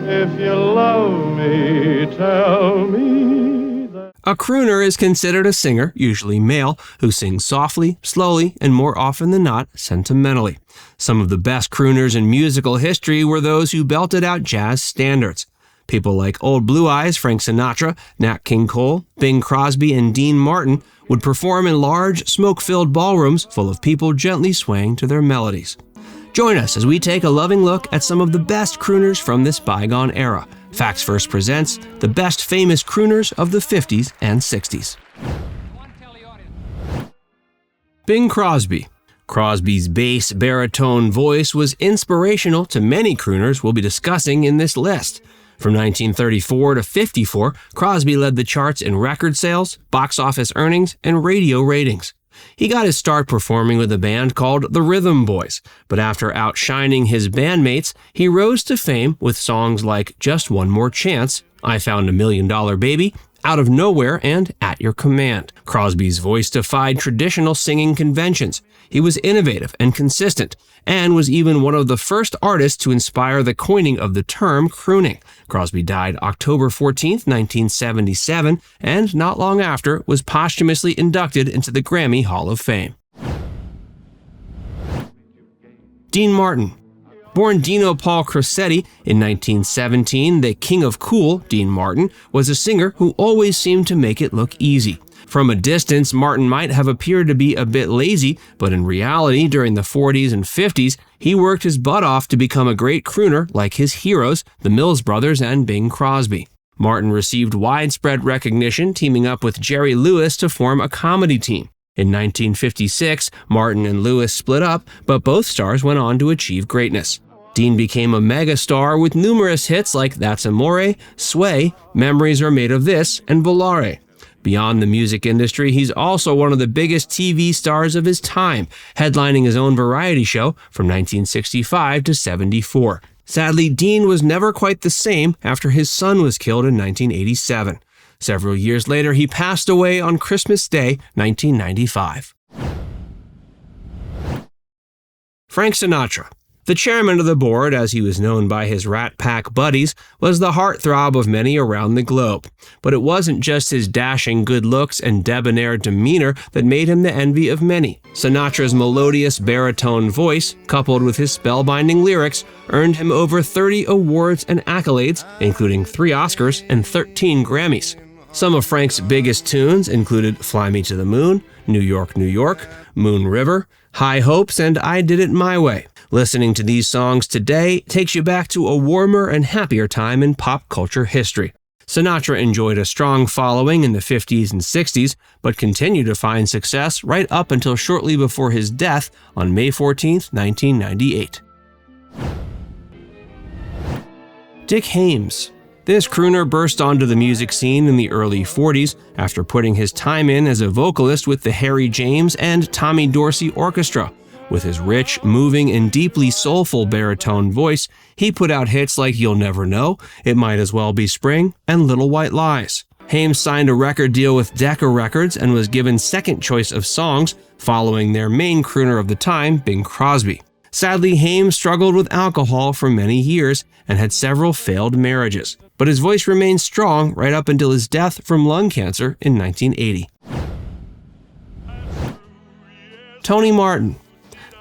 If you love me, tell me that. A crooner is considered a singer, usually male, who sings softly, slowly, and more often than not, sentimentally. Some of the best crooners in musical history were those who belted out jazz standards. People like Old Blue Eyes, Frank Sinatra, Nat King Cole, Bing Crosby, and Dean Martin would perform in large, smoke-filled ballrooms full of people gently swaying to their melodies. Join us as we take a loving look at some of the best crooners from this bygone era. Facts First presents the best famous crooners of the 50s and 60s. Bing Crosby. Crosby's bass baritone voice was inspirational to many crooners we'll be discussing in this list. From 1934 to 54, Crosby led the charts in record sales, box office earnings, and radio ratings. He got his start performing with a band called the Rhythm Boys, but after outshining his bandmates, he rose to fame with songs like Just One More Chance, I Found $1 Million Baby, Out of Nowhere, and At Your Command. Crosby's voice defied traditional singing conventions. He was innovative and consistent, and was even one of the first artists to inspire the coining of the term crooning. Crosby died October 14, 1977, and not long after was posthumously inducted into the Grammy Hall of Fame. Dean Martin. Born Dino Paul Crosetti in 1917, the king of cool, Dean Martin, was a singer who always seemed to make it look easy. From a distance, Martin might have appeared to be a bit lazy, but in reality, during the 40s and 50s, he worked his butt off to become a great crooner like his heroes, the Mills Brothers and Bing Crosby. Martin received widespread recognition, teaming up with Jerry Lewis to form a comedy team. In 1956, Martin and Lewis split up, but both stars went on to achieve greatness. Dean became a megastar with numerous hits like That's Amore, Sway, Memories Are Made of This, and Volare. Beyond the music industry, he's also one of the biggest TV stars of his time, headlining his own variety show from 1965 to 74. Sadly, Dean was never quite the same after his son was killed in 1987. Several years later, he passed away on Christmas Day, 1995. Frank Sinatra. The chairman of the board, as he was known by his Rat Pack buddies, was the heartthrob of many around the globe. But it wasn't just his dashing good looks and debonair demeanor that made him the envy of many. Sinatra's melodious baritone voice, coupled with his spellbinding lyrics, earned him over 30 awards and accolades, including 3 Oscars and 13 Grammys. Some of Frank's biggest tunes included Fly Me to the Moon, New York, New York, Moon River, High Hopes, and I Did It My Way. Listening to these songs today takes you back to a warmer and happier time in pop culture history. Sinatra enjoyed a strong following in the 50s and 60s, but continued to find success right up until shortly before his death on May 14, 1998. Dick Haymes. This crooner burst onto the music scene in the early 40s after putting his time in as a vocalist with the Harry James and Tommy Dorsey Orchestra. With his rich, moving, and deeply soulful baritone voice, he put out hits like You'll Never Know, It Might As Well Be Spring, and Little White Lies. Haymes signed a record deal with Decca Records and was given second choice of songs, following their main crooner of the time, Bing Crosby. Sadly, Haymes struggled with alcohol for many years and had several failed marriages, but his voice remained strong right up until his death from lung cancer in 1980. Tony Martin.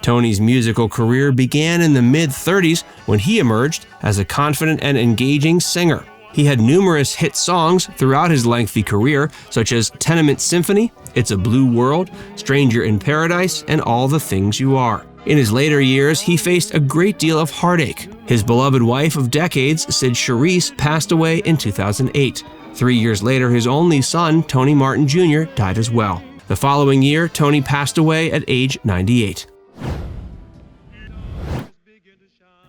Tony's musical career began in the mid-30s when he emerged as a confident and engaging singer. He had numerous hit songs throughout his lengthy career, such as Tenement Symphony, It's a Blue World, Stranger in Paradise, and All the Things You Are. In his later years, he faced a great deal of heartache. His beloved wife of decades, Sid Charisse, passed away in 2008. 3 years later, his only son, Tony Martin Jr., died as well. The following year, Tony passed away at age 98.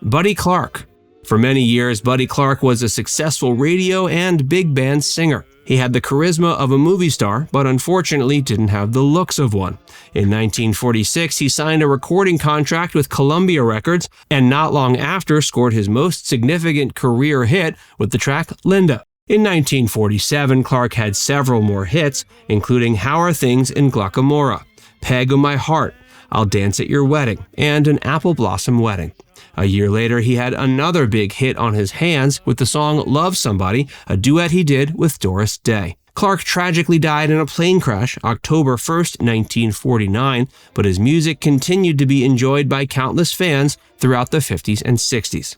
Buddy Clark. For many years, Buddy Clark was a successful radio and big band singer. He had the charisma of a movie star, but unfortunately didn't have the looks of one. In 1946, he signed a recording contract with Columbia Records, and not long after scored his most significant career hit with the track Linda. In 1947, Clark had several more hits, including How Are Things in Glockamora, Peg o' My Heart, I'll Dance at Your Wedding, and An Apple Blossom Wedding. A year later, he had another big hit on his hands with the song Love Somebody, a duet he did with Doris Day. Clark tragically died in a plane crash October 1st, 1949, but his music continued to be enjoyed by countless fans throughout the 50s and 60s.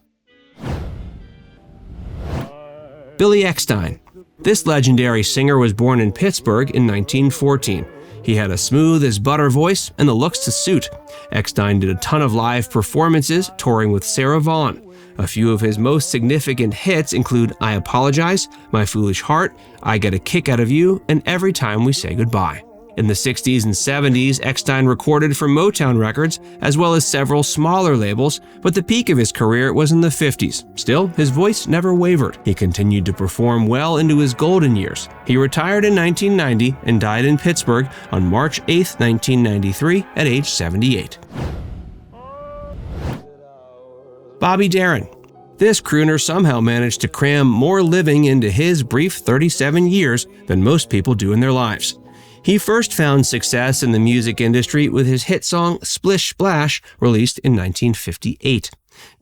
Billy Eckstine. This legendary singer was born in Pittsburgh in 1914. He had a smooth as butter voice and the looks to suit. Eckstine did a ton of live performances, touring with Sarah Vaughan. A few of his most significant hits include I Apologize, My Foolish Heart, I Get a Kick Out of You, and Every Time We Say Goodbye. In the 60s and 70s, Eckstine recorded for Motown Records, as well as several smaller labels, but the peak of his career was in the 50s. Still, his voice never wavered. He continued to perform well into his golden years. He retired in 1990 and died in Pittsburgh on March 8, 1993, at age 78. Bobby Darin. This crooner somehow managed to cram more living into his brief 37 years than most people do in their lives. He first found success in the music industry with his hit song Splish Splash, released in 1958.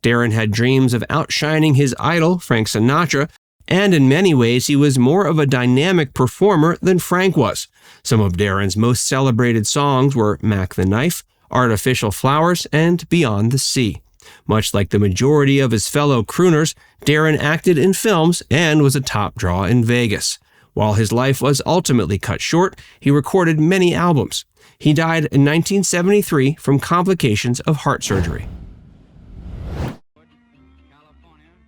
Darin had dreams of outshining his idol, Frank Sinatra, and in many ways he was more of a dynamic performer than Frank was. Some of Darin's most celebrated songs were Mac the Knife, Artificial Flowers, and Beyond the Sea. Much like the majority of his fellow crooners, Darin acted in films and was a top draw in Vegas. While his life was ultimately cut short, he recorded many albums. He died in 1973 from complications of heart surgery.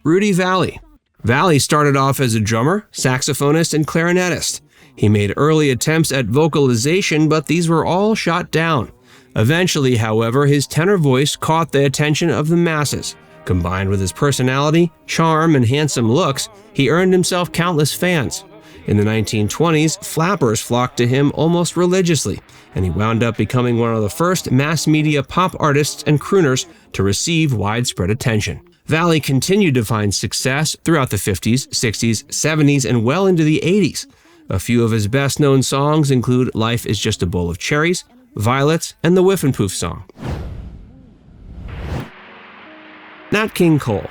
Rudy Vallee. Vallee started off as a drummer, saxophonist, and clarinetist. He made early attempts at vocalization, but these were all shot down. Eventually, however, his tenor voice caught the attention of the masses. Combined with his personality, charm, and handsome looks, he earned himself countless fans. In the 1920s, flappers flocked to him almost religiously, and he wound up becoming one of the first mass media pop artists and crooners to receive widespread attention. Vallee continued to find success throughout the 50s, 60s, 70s, and well into the 80s. A few of his best-known songs include Life is Just a Bowl of Cherries, Violets, and the Whiff and Poof song. Nat King Cole.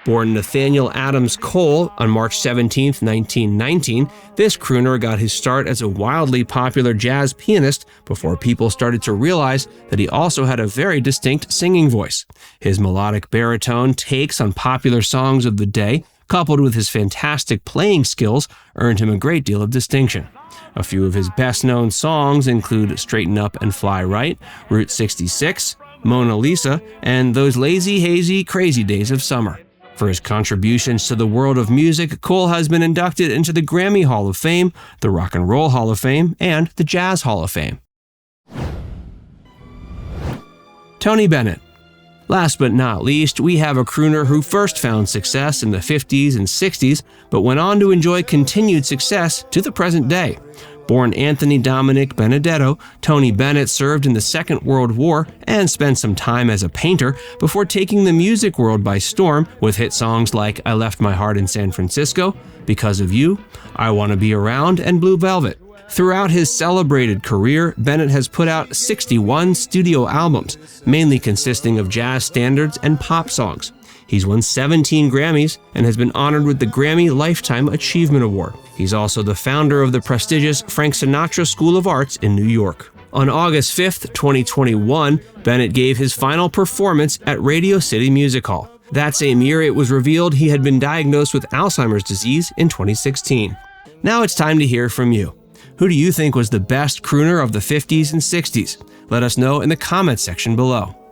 Born Nathaniel Adams Cole on March 17, 1919, this crooner got his start as a wildly popular jazz pianist before people started to realize that he also had a very distinct singing voice. His melodic baritone takes on popular songs of the day, coupled with his fantastic playing skills, earned him a great deal of distinction. A few of his best-known songs include Straighten Up and Fly Right, Route 66, Mona Lisa, and Those Lazy, Hazy, Crazy Days of Summer. For his contributions to the world of music, Cole has been inducted into the Grammy Hall of Fame, the Rock and Roll Hall of Fame, and the Jazz Hall of Fame. Tony Bennett. Last but not least, we have a crooner who first found success in the 50s and 60s, but went on to enjoy continued success to the present day. Born Anthony Dominic Benedetto, Tony Bennett served in the Second World War and spent some time as a painter before taking the music world by storm with hit songs like I Left My Heart in San Francisco, Because of You, I Want to Be Around, and Blue Velvet. Throughout his celebrated career, Bennett has put out 61 studio albums, mainly consisting of jazz standards and pop songs. He's won 17 Grammys and has been honored with the Grammy Lifetime Achievement Award. He's also the founder of the prestigious Frank Sinatra School of Arts in New York. On August 5th, 2021, Bennett gave his final performance at Radio City Music Hall. That same year, it was revealed he had been diagnosed with Alzheimer's disease in 2016. Now it's time to hear from you. Who do you think was the best crooner of the 50s and 60s? Let us know in the comments section below.